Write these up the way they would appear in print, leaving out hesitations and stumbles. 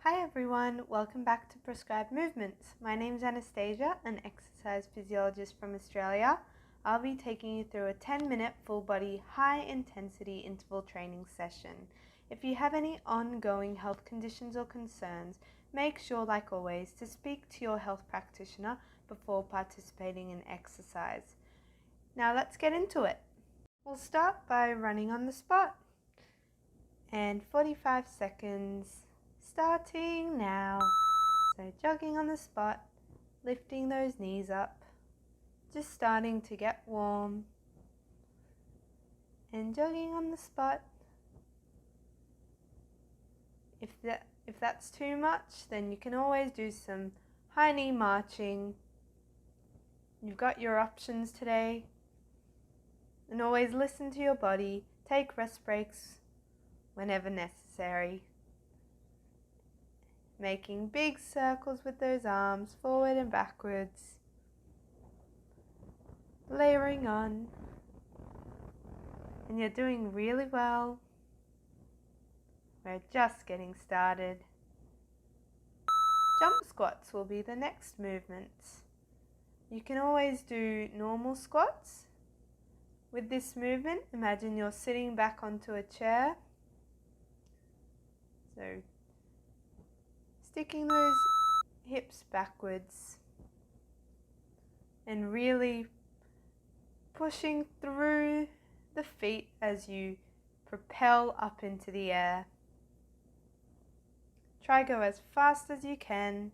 Hi everyone, welcome back to Prescribed Movements. My name's Anastasia, an exercise physiologist from Australia. I'll be taking you through a 10-minute full-body, high-intensity interval training session. If you have any ongoing health conditions or concerns, make sure, like always, to speak to your health practitioner before participating in exercise. Now let's get into it. We'll start by running on the spot. And 45 seconds. Starting now. So jogging on the spot, lifting those knees up, just starting to get warm, and jogging on the spot. If that's too much, then you can always do some high knee marching. You've got your options today. And always listen to your body, take rest breaks whenever necessary. Making big circles with those arms, forward and backwards. Layering on. And you're doing really well. We're just getting started. Jump squats will be the next movement. You can always do normal squats. With this movement, imagine you're sitting back onto a chair. So sticking those hips backwards and really pushing through the feet as you propel up into the air. Try go as fast as you can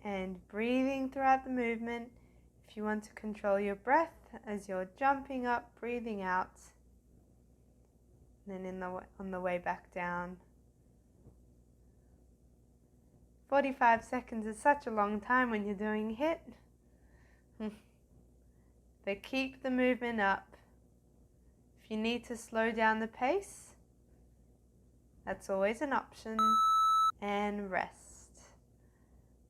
and breathing throughout the movement. If you want to control your breath as you're jumping up, breathing out, and then on the way back down. 45 seconds is such a long time when you're doing HIIT. But keep the movement up. If you need to slow down the pace, that's always an option. And rest.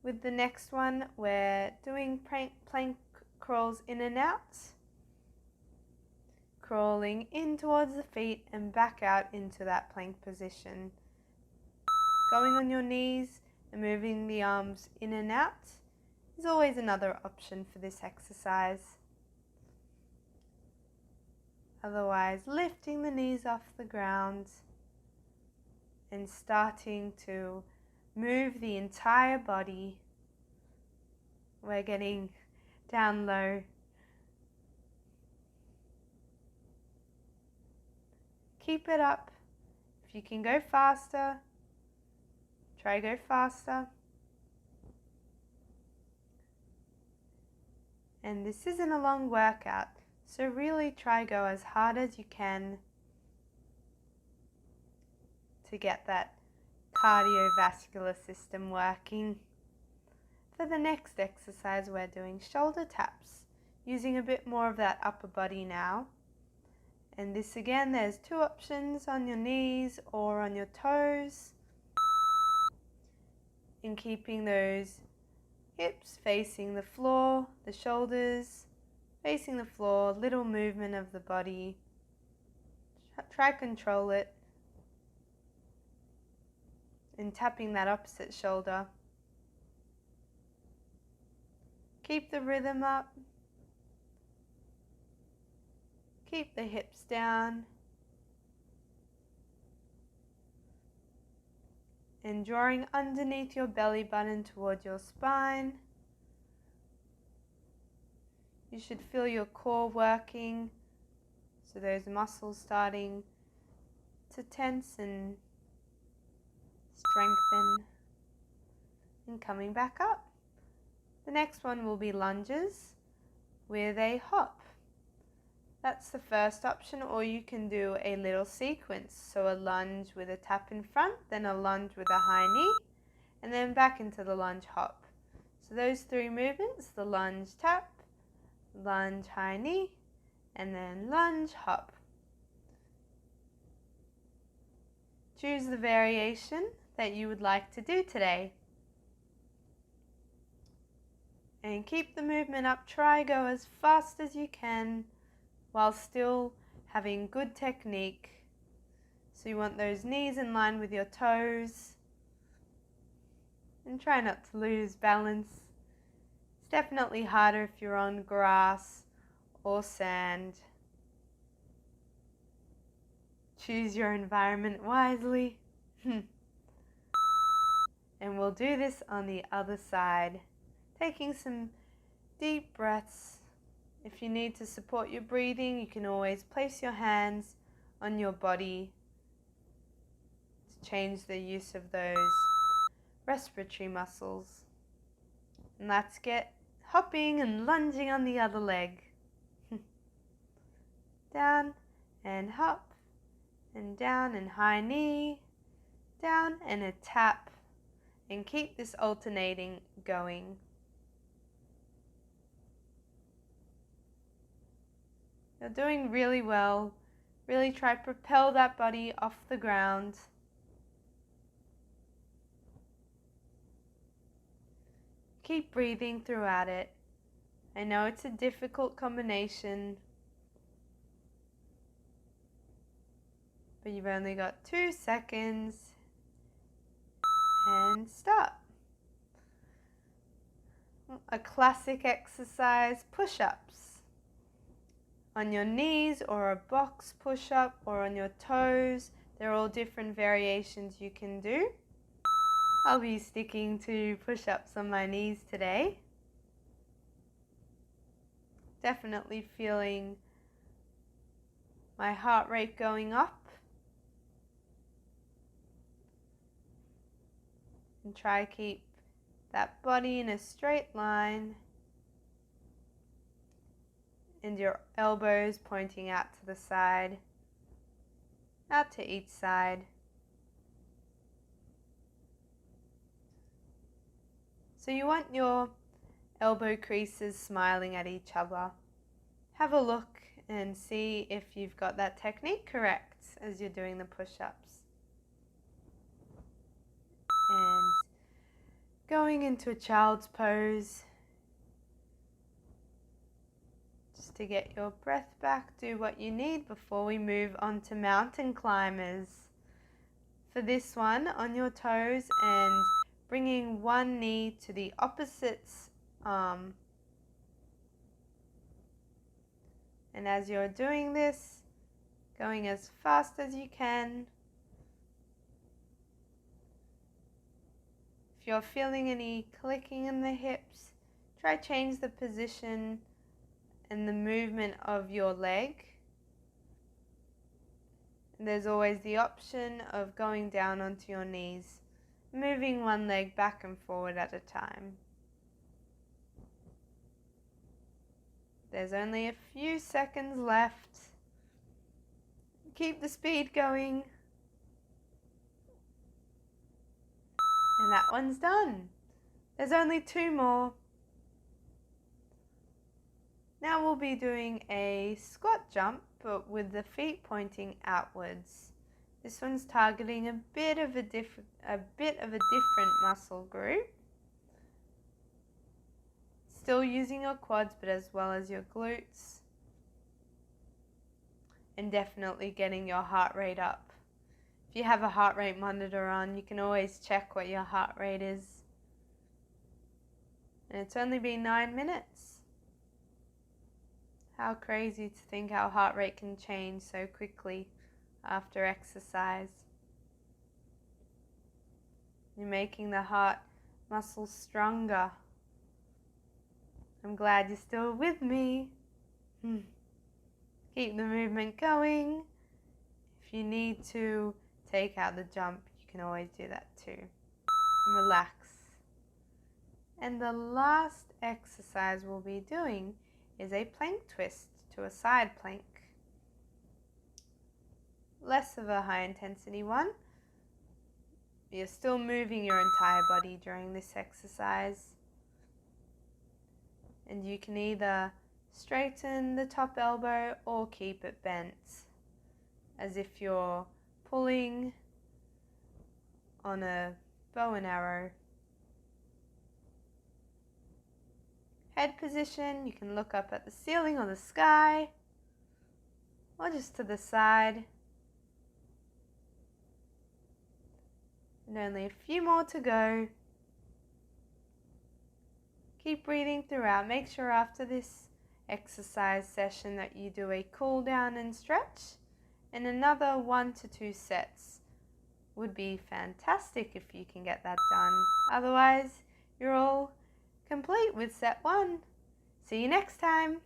With the next one, we're doing plank crawls in and out. Crawling in towards the feet and back out into that plank position. Going on your knees and moving the arms in and out is always another option for this exercise. Otherwise, lifting the knees off the ground and starting to move the entire body. We're getting down low. Keep it up. If you can go faster, try go faster. And this isn't a long workout, so really try go as hard as you can to get that cardiovascular system working. For the next exercise, we're doing shoulder taps, using a bit more of that upper body now. And this again, there's two options, on your knees or on your toes. In keeping those hips facing the floor, the shoulders facing the floor, little movement of the body. Try control it. And tapping that opposite shoulder. Keep the rhythm up. Keep the hips down. And drawing underneath your belly button towards your spine. You should feel your core working, so those muscles starting to tense and strengthen, and coming back up. The next one will be lunges with a hop. That's the first option, or you can do a little sequence. So a lunge with a tap in front, then a lunge with a high knee, and then back into the lunge hop. So those three movements, the lunge tap, lunge high knee, and then lunge hop. Choose the variation that you would like to do today. And keep the movement up. Try go as fast as you can while still having good technique, So you want those knees in line with your toes. And try not to lose balance. It's definitely harder if you're on grass or sand. Choose your environment wisely. And we'll do this on the other side. Taking some deep breaths. If you need to support your breathing, you can always place your hands on your body to change the use of those respiratory muscles. And let's get hopping and lunging on the other leg. Down and hop, and down and high knee, down and a tap, and keep this alternating going. You're doing really well. Really try to propel that body off the ground. Keep breathing throughout it. I know it's a difficult combination, but you've only got 2 seconds, and stop. A classic exercise, push-ups. On your knees or a box push-up or on your toes. They're all different variations you can do. I'll be sticking to push-ups on my knees today. Definitely feeling my heart rate going up. And try to keep that body in a straight line. And your elbows pointing out to the side, out to each side. So you want your elbow creases smiling at each other. Have a look and see if you've got that technique correct as you're doing the push-ups. And going into a child's pose. Just to get your breath back, do what you need before we move on to mountain climbers. For this one, on your toes and bringing one knee to the opposite arm. And as you're doing this, going as fast as you can. If you're feeling any clicking in the hips, try change the position and the movement of your leg. And there's always the option of going down onto your knees, moving one leg back and forward at a time. There's only a few seconds left. Keep the speed going. And that one's done. There's only 2 more. Now we'll be doing a squat jump, but with the feet pointing outwards. This one's targeting a bit of a different muscle group. Still using your quads, but as well as your glutes. And definitely getting your heart rate up. If you have a heart rate monitor on, you can always check what your heart rate is. And it's only been 9 minutes. How crazy to think our heart rate can change so quickly after exercise. You're making the heart muscles stronger. I'm glad you're still with me. Keep the movement going. If you need to take out the jump, you can always do that too. Relax. And the last exercise we'll be doing is a plank twist to a side plank. Less of a high intensity one. You're still moving your entire body during this exercise. And you can either straighten the top elbow or keep it bent, as if you're pulling on a bow and arrow. Head position, you can look up at the ceiling or the sky, or just to the side. and only a few more to go. Keep breathing throughout. Make sure after this exercise session that you do a cool down and stretch, and another 1 to 2 sets would be fantastic if you can get that done. Otherwise, you're all complete with set 1. See you next time.